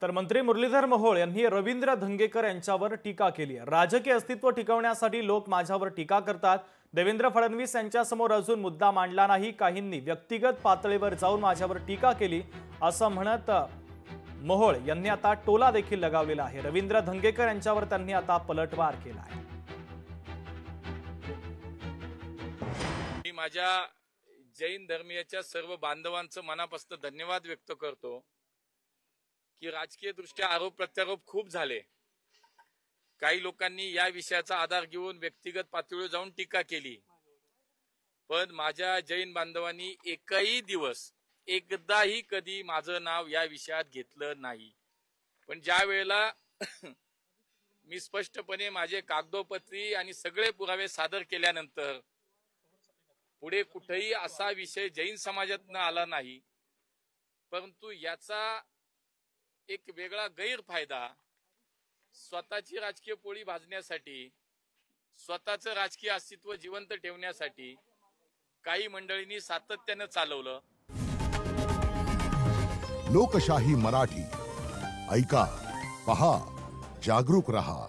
तर मंत्री मुरलीधर मोहोळ यांनी रवींद्र धंगेकर यांच्यावर टीका केली आहे। राजकीय अस्तित्व टिकवण्यासाठी लोक माझ्यावर टीका करतात। देवेंद्र फडणवीस यांच्या समोर अजून मुद्दा मांडला नाही, काहींनी व्यक्तिगत पातळीवर जाऊन माझ्यावर टीका केली असं म्हणत मोहोळ यांनी आता टोला देखील लगावलेला आहे। रवींद्र धंगेकर यांच्यावर त्यांनी आता पलटवार केला आहे। मी माझ्या जैन धर्मीयाच्या सर्व बांधवांचं मनापासून धन्यवाद व्यक्त करतो की राजकीय दृष्ट्या आरोप प्रत्यारोप खूप झाले। काही लोकांनी या विषयाचा आधार घेऊन व्यक्तिगत पातळीवर जाऊन टीका केली, पण माझ्या जैन बांधवांनी एकही दिवस एकदाही कधी माझं नाव या विषयात घेतलं नाही। पण ज्या वेळेला मी स्पष्टपणे माझे कागदोपत्री आणि सगळे पुरावे सादर केल्यानंतर पुढे कुठेही असा विषय जैन समाजातनं आला नाही, परंतु याचा एक वेगळा गैरफायदा स्वतःची राजकीय पोळी भाजण्यासाठी, स्वतःचं राजकीय अस्तित्व जिवंत ठेवण्यासाठी काही मंडळींनी सातत्याने चालवलं। लोकशाही मराठी ऐका, पहा, जागरूक रहा।